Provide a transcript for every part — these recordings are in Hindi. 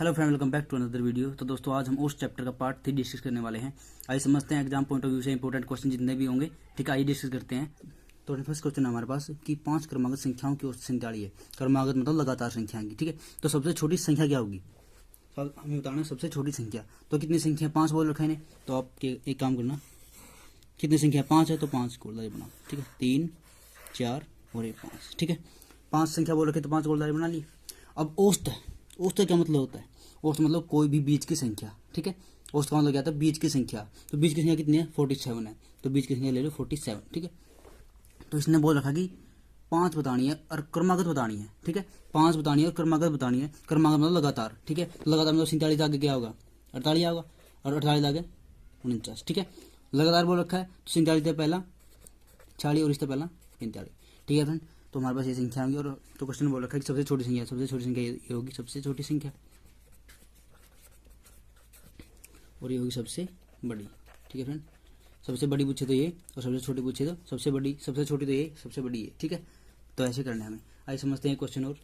Hello friend, welcome back to another video. तो दोस्तों आज हम उस चैप्टर का पार्ट 3 डिस्कस करने वाले हैं। आइए समझते हैं एग्जाम पॉइंट ऑफ व्यू से इंपॉर्टेंट क्वेश्चन जितने भी होंगे, ठीक है, आइए डिस्कस करते हैं। तो फर्स्ट क्वेश्चन है हमारे पास कि 5 क्रमागत संख्याओं की औसत संख्या है। क्रमागत मतलब लगातार संख्या की, ठीक है। तो सबसे छोटी संख्या क्या होगी, हमें बताना है सबसे छोटी संख्या। तो कितनी संख्या 5 बोल रखा है इन्हें, तो आप एक काम करना, कितनी संख्या 5 है तो 5 गोलदारी बनाओ, ठीक है। 3 4 और ये 5, ठीक है। 5 संख्या बोल रखे तो 5 गोलदारी बना ली। अब औसत है, औसत क्या मतलब होता है, औसत मतलब कोई भी बीच की संख्या, ठीक है। औसत का मतलब क्या था, बीच की संख्या। तो बीच की संख्या कितनी है, 47 है, तो बीच की संख्या ले लो 47, ठीक है। तो इसने बोल रखा कि 5 बतानी है और क्रमागत बतानी है, ठीक है। 5 बतानी है और क्रमागत बतानी है। क्रमागत मतलब लगातार, ठीक है। तो लगातार मतलब 47 आगे क्या होगा, 48 होगा, और 48 आगे 49, ठीक है। लगातार बोल रखा है तो 47 से पहला 46 और इससे पहला 45, ठीक है फ्रेंड। तो हमारे पास ये संख्या होगी। और तो क्वेश्चन बोल रखा है कि सबसे छोटी संख्या, सबसे छोटी संख्या ये होगी, सबसे छोटी संख्या, और ये होगी सबसे बड़ी, ठीक है फ्रेंड। सबसे बड़ी पूछे तो ये, और सबसे छोटी पूछे तो सबसे बड़ी, सबसे छोटी तो ये, सबसे बड़ी ये, ठीक है। तो ऐसे करना है हमें। आइए समझते हैं क्वेश्चन। और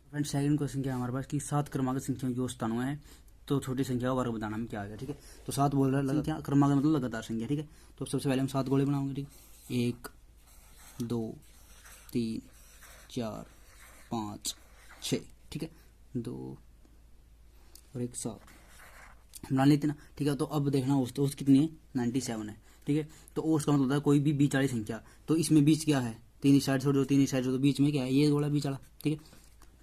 फ्रेंड सेकंड क्वेश्चन क्या है हमारे पास कि 7 क्रमागत संख्याओं की औसत है, तो छोटी संख्या का वर्ग बताना हमें क्या आएगा, ठीक है। तो 7 बोल रहा है संख्या, क्रमागत मतलब लगातार संख्या, ठीक है। तो सबसे पहले हम 7 गोले बनाओगे, ठीक है। 1 2 3 4 5 6, ठीक है। 2 और 1 7 बना लेते ना, ठीक है। तो अब देखना औसत कितनी है, 97 है, ठीक है। तो औसत का मतलब होता है कोई भी बीच वाली संख्या। तो इसमें बीच क्या है, 3 साइड छोड़ दो, 3 साइड छोड़ दो, बीच में क्या है, ये गोला बीच वाला, ठीक है,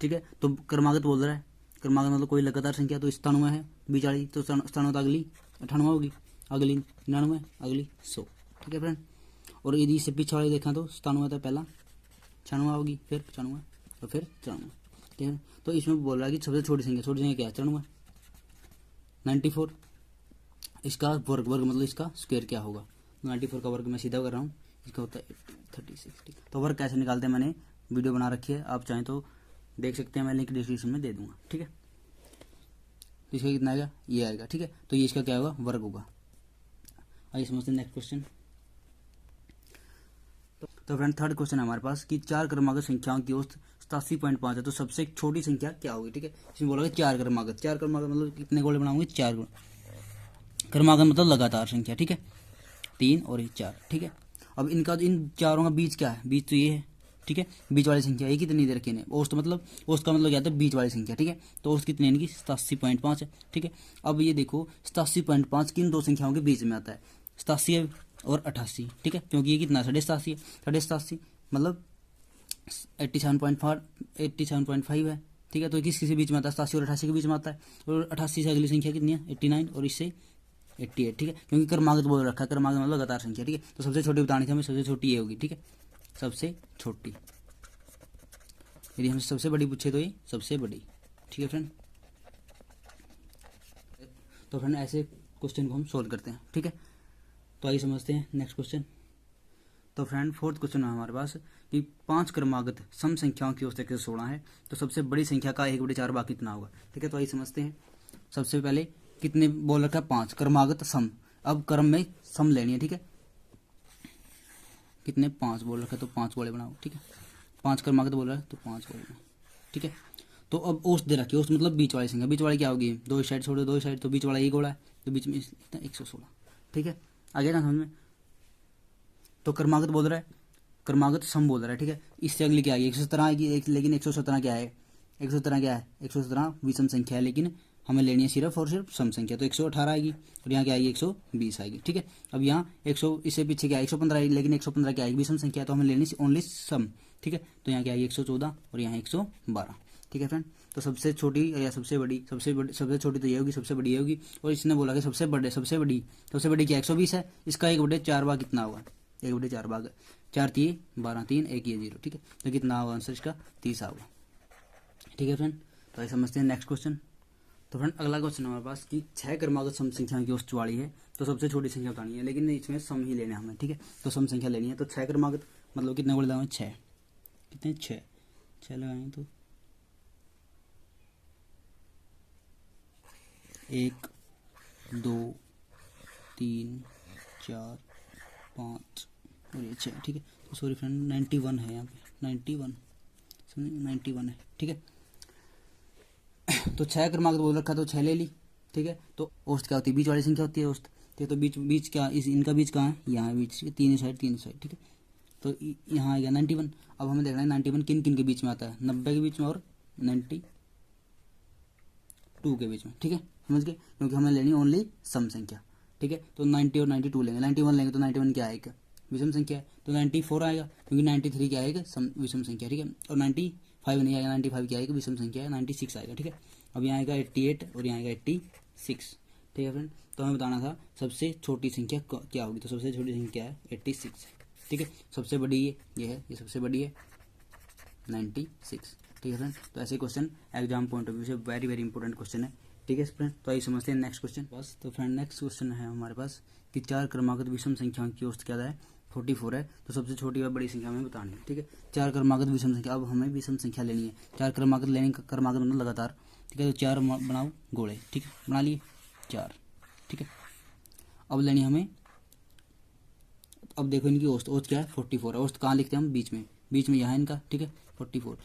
ठीक है। तो क्रमागत बोल रहा है, क्रमागत मतलब कोई लगातार संख्या। तो 97 है बीच वाली, तो 97 अगली 98 होगी, अगली 99, अगली 100, ठीक है फ्रेंड। और यदि इससे पीछे वाली देखा तो 97 था पहला, 96 होगी, फिर 95 और फिर 94, ठीक है। तो इसमें बोल रहा है कि सबसे छोटी संख्या, छोटी संख्या क्या है, 94, 94। इसका वर्ग, वर्ग मतलब इसका स्क्वायर क्या होगा, 94 का वर्ग मैं सीधा कर रहा हूँ, इसका होता है 36, ठीक है। तो वर्ग कैसे निकालते हैं मैंने वीडियो बना रखी है, आप चाहें तो देख सकते हैं, मैं लिंक डिस्क्रिप्शन में दे दूंगा, ठीक है। तो इसका कितना आएगा, ये आएगा, ठीक है। तो ये इसका क्या होगा, वर्ग होगा। आइए समझते हैं नेक्स्ट क्वेश्चन। तो फ्रेंड थर्ड क्वेश्चन है हमारे पास कि 4 क्रमागत संख्याओं की औसत 87.5 है, तो सबसे छोटी संख्या क्या होगी, ठीक है। इसमें बोला 4 क्रमागत, 4 क्रमागत मतलब कितने गोले बनाओगे, 4 क्रमागत मतलब लगातार संख्या, ठीक है। 3 और 4, ठीक है। अब इनका, इन चारों का बीच क्या है, बीच तो ये है, ठीक है। बीच वाली संख्या ये कितनी दे रखी है, औसत मतलब, औसत का मतलब क्या था, बीच वाली संख्या, ठीक है। तो औसत कितनी है इनकी, 87.5 है, ठीक है। अब ये देखो 87.5 किन दो संख्याओं के बीच में आता है, 87 और 88, ठीक है। क्योंकि ये कितना 87 है, 87 मतलब 87.5 है, ठीक है। तो किसके बीच में आता है, 87 और 88 के बीच में आता है। और 88 से अगली संख्या कितनी है, 89, और इससे 88, ठीक है। क्योंकि क्रमागत बोल रखा है, क्रमागत मतलब लगातार संख्या, ठीक है। तो सबसे छोटी बतानी थी हमें, सबसे छोटी ये होगी, ठीक है, सबसे छोटी। यदि हमसे सबसे बड़ी पूछे तो ये सबसे बड़ी, ठीक है फ्रेंड। तो फ्रेंड ऐसे क्वेश्चन को हम सोल्व करते हैं, ठीक है। तो आइए समझते हैं नेक्स्ट क्वेश्चन। तो फ्रेंड फोर्थ क्वेश्चन है हमारे पास कि 5 क्रमागत सम संख्याओं की औसत 116 है, तो सबसे बड़ी संख्या का 1/4 भाग कितना होगा, ठीक है। तो आइए समझते हैं। सबसे पहले कितने बोल रखा है, 5 क्रमागत सम। अब क्रम में सम लेनी है, ठीक है। कितने, 5 बोल रखा है, तो 5 गोले बनाओ, ठीक है। 5 क्रमागत बोल रहा है तो 5 गोले बनाओ, ठीक है। तो अब औसत दे रखी है, औसत मतलब बीच वाली संख्या, बीच वाली क्या होगी, 2 साइड छोड़ो, 2 साइड, तो बीच वाला ये गोला है, तो बीच में 116, ठीक है। आगे ना समझ में। तो क्रमागत बोल रहा है, क्रमागत सम बोल रहा है, ठीक है। इससे अगली क्या आएगी, 117 आएगी, लेकिन 117 क्या है, 117 क्या है, 117 विषम संख्या है, लेकिन हमें लेनी है सिर्फ और सिर्फ सम संख्या। तो 118 आएगी, और यहाँ क्या आएगी, 120 आएगी, ठीक है। अब यहाँ 100, इससे पीछे क्या है, 115 आएगी, लेकिन 115 क्या आएगी, विषम संख्या, तो हमें लेनी ओनली सम, ठीक है। तो यहाँ क्या आएगी, 114, और यहाँ 112, ठीक है फ्रेंड। तो सबसे छोटी या सबसे बड़ी, सबसे छोटी तो ये होगी, सबसे बड़ी ये होगी। और इसने बोला कि सबसे बड़ी क्या 120 है, इसका 1/4 भाग कितना होगा, 1/4 भाग, 4 3 12, 3 1 ये 0, ठीक है। तो कितना होगा आंसर इसका, 30 होगा, ठीक है फ्रेंड। तो ऐसे समझते हैं नेक्स्ट क्वेश्चन। तो फ्रेंड अगला क्वेश्चन हमारे पास कि 6 क्रमागत सम संख्या की औसत 44 है, तो सबसे छोटी संख्या बतानी है, लेकिन इसमें सम ही लेना है हमें, ठीक है। तो सम संख्या लेनी है। तो 6 क्रमागत मतलब कितने गोले लगाए, 6, कितने 6 लगाए, तो 1 2 3 4 5 और ये 6, ठीक है। तो सॉरी फ्रेंड 91 है यहाँ पे, 91 समझे, 91 है, ठीक है। तो 6 क्रमांक बोल रखा तो 6 ले ली, ठीक है। तो औसत क्या होती है, बीच वाली संख्या होती है औसत, ठीक है। तो बीच क्या, इस इनका बीच कहाँ है, यहाँ बीच, तीन साइड, ठीक है। तो यहाँ आएगा 91। अब हमें देखना है 91 किन किन के बीच में आता है, 90 के बीच में और 92 के बीच में, ठीक है, समझ गए। क्योंकि हमें लेनी ओनली सम संख्या, ठीक है। तो 90 और 92 लेंगे, 91 लेंगे तो 91 क्या आएगा, विषम संख्या है। तो 94 आएगा क्योंकि 93 क्या आएगा, विषम संख्या, ठीक है। और 95 नहीं आएगा, 95 क्या आएगा, विषम संख्या है, 96 आएगा, ठीक है। अब यहाँ आएगा 88 और यहाँ आएगा 86, ठीक है फ्रेंड। तो हमें बताना था सबसे छोटी संख्या क्या होगी, तो सबसे छोटी संख्या क्या है, 86, ठीक है। सबसे बड़ी ये है, ये सबसे बड़ी है 96, ठीक है फ्रेंड। तो ऐसे question exam point of view से वेरी वेरी इंपॉर्टेंट क्वेश्चन है, ठीक है फ्रेंड। तो आइए समझते हैं नेक्स्ट क्वेश्चन बस। तो फ्रेंड नेक्स्ट क्वेश्चन है हमारे पास कि 4 क्रमागत विषम संख्याओं की औसत क्या है, 44 है। तो सबसे छोटी व बड़ी संख्या हमें बतानी है, ठीक है। 4 क्रमागत विषम संख्या, अब हमें विषम संख्या लेनी है। 4 क्रमागत लेने का, क्रमागत मतलब लगातार, ठीक है। तो 4 बनाओ गोले, ठीक है, बना लिए 4, ठीक है। अब लेनी हमें, अब देखो इनकी औसत, औसत क्या है 44 है। औसत कहाँ लिखते हैं हम, बीच में यहाँ इनका, ठीक है 44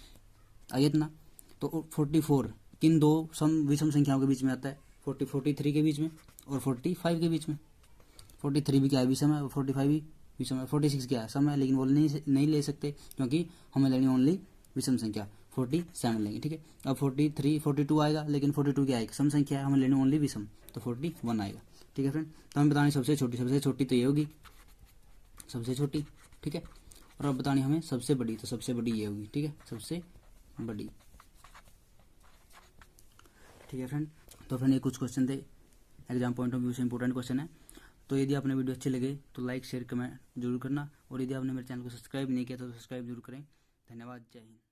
आइए इतना। तो 44 किन दो विषम संख्याओं के बीच में आता है, 43 के बीच में और 45 के बीच में। 43 भी क्या है, विषम है, और 45 भी विषम है। 46 क्या है, सम है, लेकिन वो नहीं ले सकते क्योंकि हमें लेनी ओनली विषम संख्या, 47 लेंगे, ठीक है। अब 43 42 आएगा, लेकिन 42 क्या आएगा, सम संख्या है, हमें लेनी ओनली विषम, तो 41 आएगा, ठीक है फ्रेंड। तो हमें बतानी सबसे छोटी तो ये होगी सबसे छोटी, ठीक है। और अब बतानी हमें सबसे बड़ी, तो सबसे बड़ी ये होगी, ठीक है, सबसे बड़ी, ठीक है फ्रेंड। तो फ्रेंड ये कुछ क्वेश्चन थे, एग्जाम पॉइंट ऑफ व्यू से इंपॉर्टेंट क्वेश्चन है। तो यदि आपने वीडियो अच्छे लगे तो लाइक शेयर कमेंट जरूर करना, और यदि आपने मेरे चैनल को सब्सक्राइब नहीं किया तो सब्सक्राइब जरूर करें। धन्यवाद, जय हिंद।